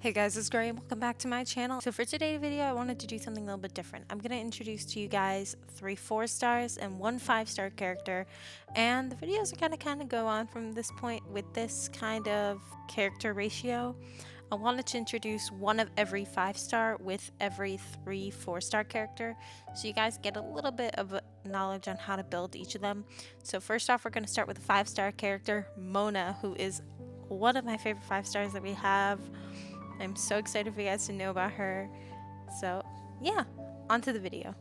Hey guys, it's Gray and welcome back to my channel. So for today's video, I wanted to do something a little bit different. I'm going to introduce to you guys 3 4-stars and 1 5-star character, and the videos are going to kind of go on from this point with this kind of character ratio. I wanted to introduce one of every 5-star with every 3 4-star character, so you guys get a little bit of knowledge on how to build each of them. So first off, we're going to start with a 5-star character, Mona, who is one of my favorite 5-stars that we have. I'm so excited for you guys to know about her. So yeah, on to the video.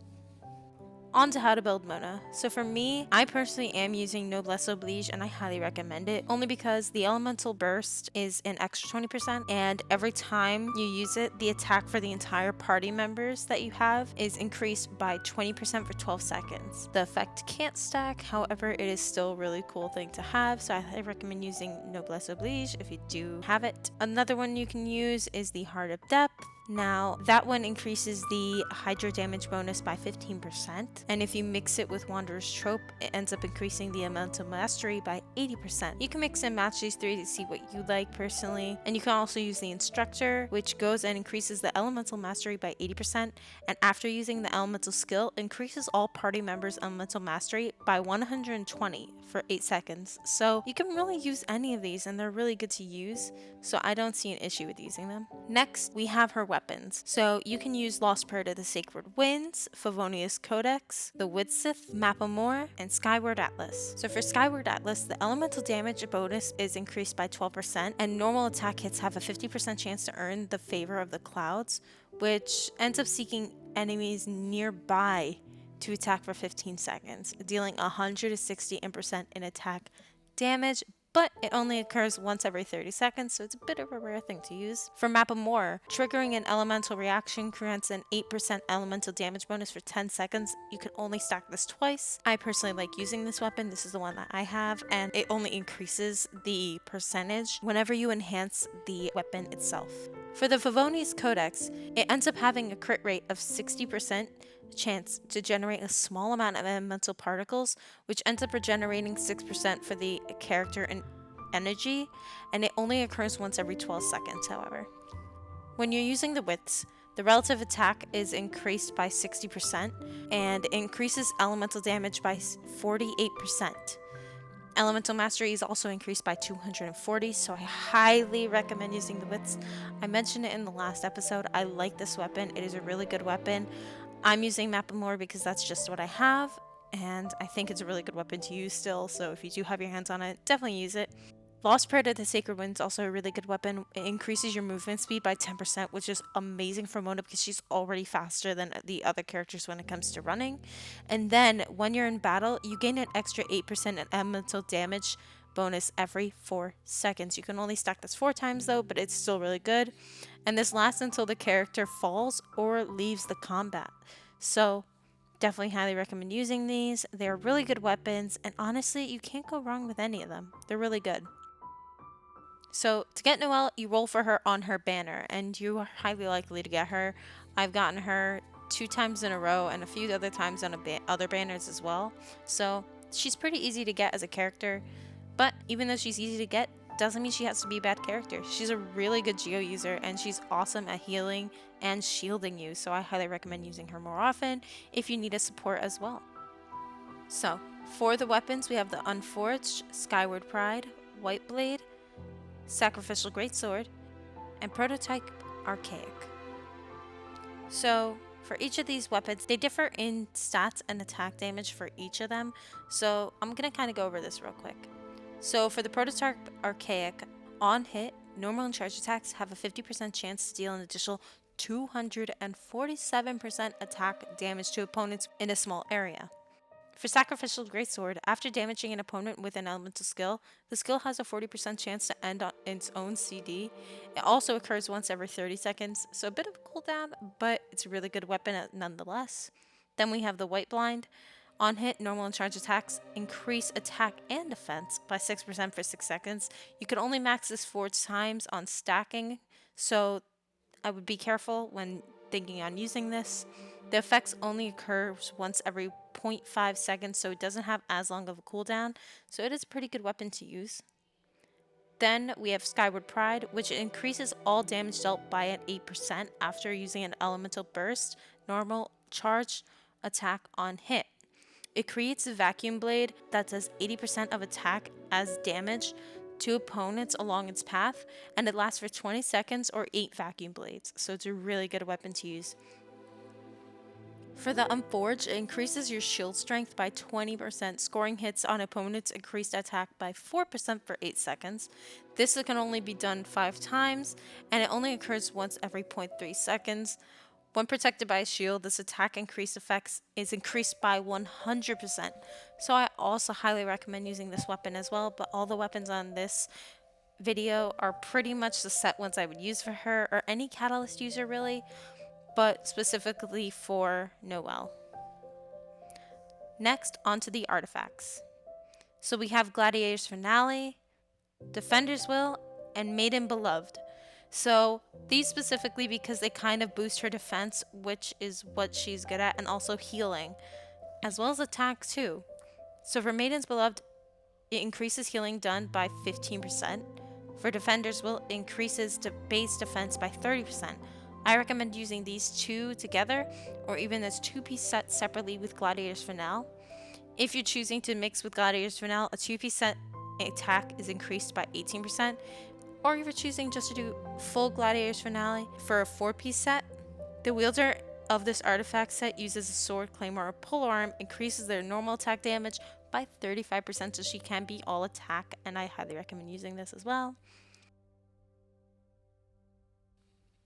On to how to build Mona. So for me, I personally am using Noblesse Oblige and I highly recommend it, only because the elemental burst is an extra 20%, and every time you use it, the attack for the entire party members that you have is increased by 20% for 12 seconds. The effect can't stack, however, it is still a really cool thing to have, so I recommend using Noblesse Oblige if you do have it. Another one you can use is the Heart of Depth. Now, that one increases the Hydro damage bonus by 15%, and if you mix it with Wanderer's Trope, it ends up increasing the Elemental Mastery by 80%. You can mix and match these three to see what you like personally, and you can also use the Instructor, which goes and increases the Elemental Mastery by 80%, and after using the Elemental Skill, increases all party members' Elemental Mastery by 120 for 8 seconds. So you can really use any of these, and they're really good to use, so I don't see an issue with using them. Next, we have her weapons. So you can use Lost Bird of the Sacred Winds, Favonius Codex, the Widsith, Mapamore, and Skyward Atlas. So for Skyward Atlas, the elemental damage bonus is increased by 12%, and normal attack hits have a 50% chance to earn the favor of the clouds, which ends up seeking enemies nearby to attack for 15 seconds, dealing 160% in attack damage, but it only occurs once every 30 seconds, so it's a bit of a rare thing to use. For Mapamore, triggering an elemental reaction grants an 8% elemental damage bonus for 10 seconds. You can only stack this twice. I personally like using this weapon. This is the one that I have, and it only increases the percentage whenever you enhance the weapon itself. For the Favonius Codex, it ends up having a crit rate of 60% chance to generate a small amount of elemental particles, which ends up regenerating 6% for the character and energy, and it only occurs once every 12 seconds, however. When you're using the Widths, the relative attack is increased by 60%, and it increases elemental damage by 48%. Elemental Mastery is also increased by 240, so I highly recommend using the Widths. I mentioned it in the last episode. I like this weapon. It is a really good weapon. I'm using Mapamore because that's just what I have, and I think it's a really good weapon to use still, so if you do have your hands on it, definitely use it. Lost Bird of the Sacred Wind is also a really good weapon. It increases your movement speed by 10%, which is amazing for Mona because she's already faster than the other characters when it comes to running. And then when you're in battle, you gain an extra 8% in elemental damage bonus every 4 seconds. You can only stack this 4 times though, but it's still really good. And this lasts until the character falls or leaves the combat. So definitely highly recommend using these. They're really good weapons, and honestly, you can't go wrong with any of them. They're really good. So to get Noelle, you roll for her on her banner, and you are highly likely to get her. I've gotten her 2 times in a row and a few other times on other banners as well. So she's pretty easy to get as a character, but even though she's easy to get, doesn't mean she has to be a bad character. She's a really good Geo user, and she's awesome at healing and shielding you, so I highly recommend using her more often if you need a support as well. So for the weapons, we have the Unforged, Skyward Pride, White Blade, Sacrificial Greatsword, and Prototype Archaic. So for each of these weapons, they differ in stats and attack damage for each of them, so I'm going to kind of go over this real quick. So for the Prototype Archaic, on hit, normal and charge attacks have a 50% chance to deal an additional 247% attack damage to opponents in a small area. For Sacrificial Greatsword, after damaging an opponent with an elemental skill, the skill has a 40% chance to end on its own CD. It also occurs once every 30 seconds, so a bit of a cooldown, but it's a really good weapon nonetheless. Then we have the White Blind. On hit, normal and charge attacks increase attack and defense by 6% for 6 seconds. You can only max this 4 times on stacking, so I would be careful when thinking on using this. The effects only occurs once every 0.5 seconds, so it doesn't have as long of a cooldown, so it is a pretty good weapon to use. Then we have Skyward Pride, which increases all damage dealt by an 8% after using an elemental burst, normal, charge, attack on hit. It creates a vacuum blade that does 80% of attack as damage to opponents along its path, and it lasts for 20 seconds or 8 vacuum blades, so it's a really good weapon to use. For the Unforged, it increases your shield strength by 20%, scoring hits on opponents' increased attack by 4% for 8 seconds. This can only be done 5 times, and it only occurs once every 0.3 seconds. When protected by a shield, this attack increase effects is increased by 100%. So I also highly recommend using this weapon as well, but all the weapons on this video are pretty much the set ones I would use for her, or any catalyst user really, but specifically for Noelle. Next, onto the artifacts. So we have Gladiator's Finale, Defender's Will, and Maiden Beloved. So these specifically because they kind of boost her defense, which is what she's good at, and also healing, as well as attack too. So for Maiden's Beloved, it increases healing done by 15%. For Defender's Will, it increases base defense by 30%. I recommend using these two together, or even as two-piece sets separately with Gladiator's Finale. If you're choosing to mix with Gladiator's Finale, a two-piece set attack is increased by 18%. Or if you're choosing just to do full Gladiator's Finale for a 4-piece set, the wielder of this artifact set uses a sword, claymore, or polearm, increases their normal attack damage by 35%, so she can be all attack, and I highly recommend using this as well.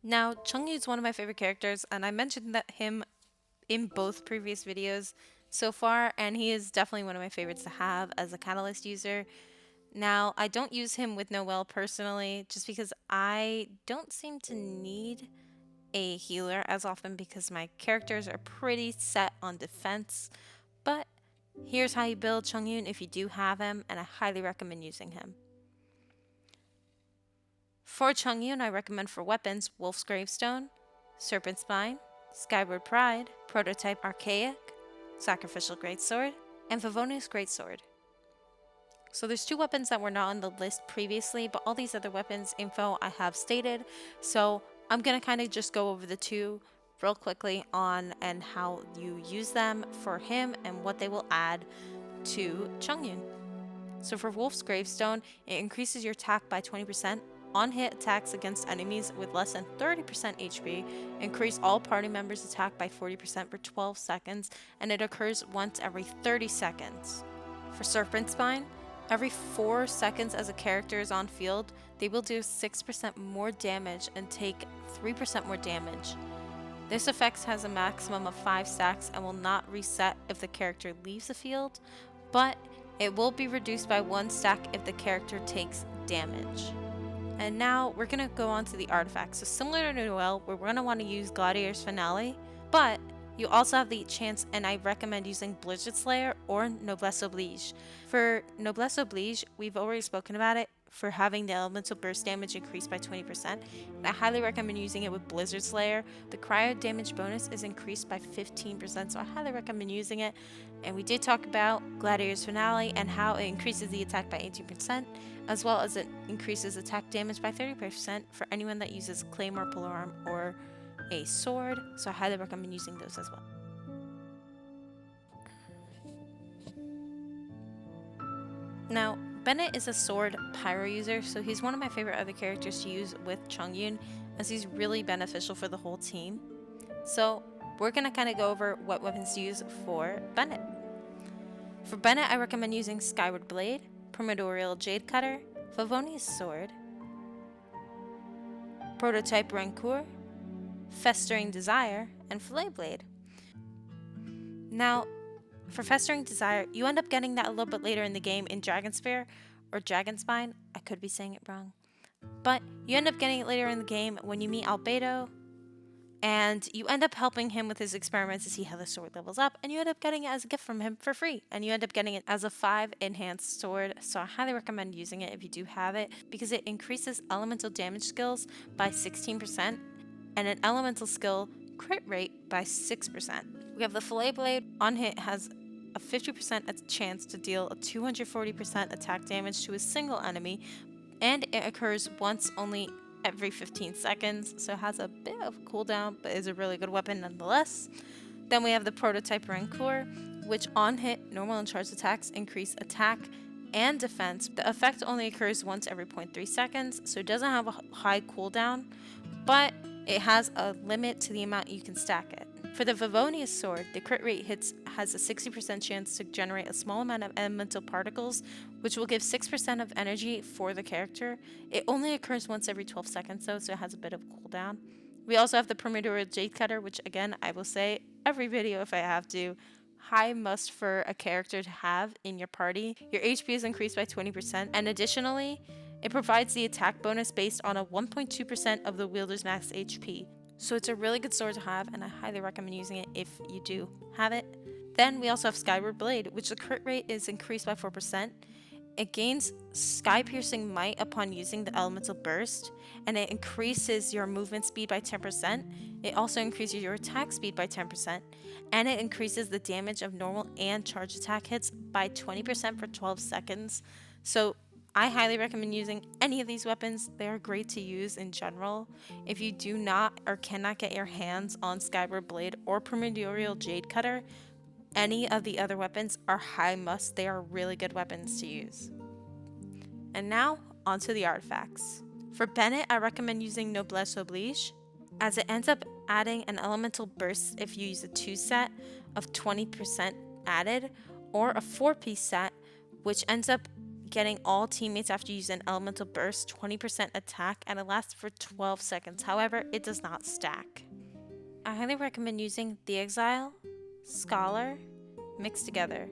Now, Chongyun is one of my favorite characters, and I mentioned that him in both previous videos so far, and he is definitely one of my favorites to have as a catalyst user. Now, I don't use him with Noelle personally, just because I don't seem to need a healer as often because my characters are pretty set on defense. But here's how you build Chongyun if you do have him, and I highly recommend using him. For Chongyun, I recommend for weapons Wolf's Gravestone, Serpent Spine, Skyward Pride, Prototype Archaic, Sacrificial Greatsword, and Favonius Greatsword. So there's 2 weapons that were not on the list previously, but all these other weapons info I have stated. So I'm going to kind of just go over the 2 real quickly on and how you use them for him and what they will add to Chongyun. So for Wolf's Gravestone, it increases your attack by 20%. On hit, attacks against enemies with less than 30% HP increase all party members' attack by 40% for 12 seconds, and it occurs once every 30 seconds. For Serpent Spine, every 4 seconds as a character is on field, they will do 6% more damage and take 3% more damage. This effect has a maximum of 5 stacks and will not reset if the character leaves the field, but it will be reduced by 1 stack if the character takes damage. And now we're going to go on to the artifacts. So similar to Noelle, we're going to want to use Gladiator's Finale, but you also have the chance, and I recommend using Blizzard Slayer or Noblesse Oblige. For Noblesse Oblige, we've already spoken about it for having the elemental burst damage increased by 20%, and I highly recommend using it with Blizzard Slayer. The cryo damage bonus is increased by 15%, so I highly recommend using it. And we did talk about Gladiator's Finale and how it increases the attack by 18%, as well as it increases attack damage by 30% for anyone that uses Claymore, Polearm, or a sword, so I highly recommend using those as well. Now, Bennett is a sword pyro user, so he's one of my favorite other characters to use with Chongyun, as he's really beneficial for the whole team. So we're going to kind of go over what weapons to use for Bennett. For Bennett, I recommend using Skyward Blade, Primordial Jade Cutter, Favonius Sword, Prototype Rancor, Festering Desire, and Fillet Blade. Now, for Festering Desire, you end up getting that a little bit later in the game in Dragon Spear or Dragon Spine. I could be saying it wrong. But you end up getting it later in the game when you meet Albedo, and you end up helping him with his experiments to see how the sword levels up, and you end up getting it as a gift from him for free, and you end up getting it as a 5 enhanced sword. So I highly recommend using it if you do have it, because it increases elemental damage skills by 16% and an elemental skill crit rate by 6%. We have the Fillet Blade. On hit has a 50% chance to deal a 240% attack damage to a single enemy, and it occurs once only every 15 seconds, so it has a bit of cooldown, but is a really good weapon nonetheless. Then we have the Prototype Rancor, which on hit, normal and charged attacks increase attack and defense. The effect only occurs once every 0.3 seconds, so it doesn't have a high cooldown, but it has a limit to the amount you can stack it. For the Vivonius Sword, the crit rate has a 60% chance to generate a small amount of elemental particles, which will give 6% of energy for the character. It only occurs once every 12 seconds though, so it has a bit of cooldown. We also have the Primordial Jade Cutter, which again, I will say every video if I have to, high must for a character to have in your party. Your HP is increased by 20%, and additionally, it provides the attack bonus based on a 1.2% of the wielder's max HP. So it's a really good sword to have, and I highly recommend using it if you do have it. Then we also have Skyward Blade, which the crit rate is increased by 4%. It gains sky-piercing might upon using the elemental burst, and it increases your movement speed by 10%. It also increases your attack speed by 10%, and it increases the damage of normal and charged attack hits by 20% for 12 seconds. So I highly recommend using any of these weapons. They are great to use in general. If you do not or cannot get your hands on Skyward Blade or Primordial Jade Cutter, any of the other weapons are high must. They are really good weapons to use. And now, onto the artifacts. For Bennett, I recommend using Noblesse Oblige, as it ends up adding an elemental burst if you use a 2-set of 20% added, or a 4-piece set, which ends up getting all teammates after you use an elemental burst 20% attack, and it lasts for 12 seconds. However, it does not stack. I highly recommend using the Exile, Scholar, mixed together,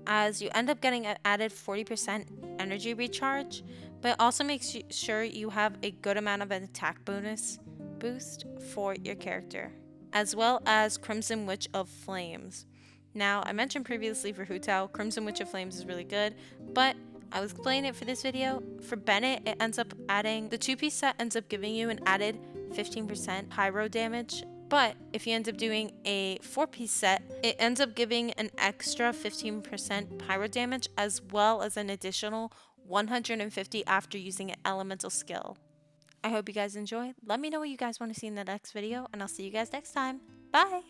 as you end up getting an added 40% energy recharge, but it also makes sure you have a good amount of an attack bonus boost for your character, as well as Crimson Witch of Flames. Now, I mentioned previously for Hu Tao, Crimson Witch of Flames is really good, but I was explaining it for this video. For Bennett, it ends up adding, the 2-piece set ends up giving you an added 15% pyro damage, but if you end up doing a 4-piece set, it ends up giving an extra 15% pyro damage as well as an additional 150 after using an elemental skill. I hope you guys enjoy. Let me know what you guys want to see in the next video, and I'll see you guys next time. Bye!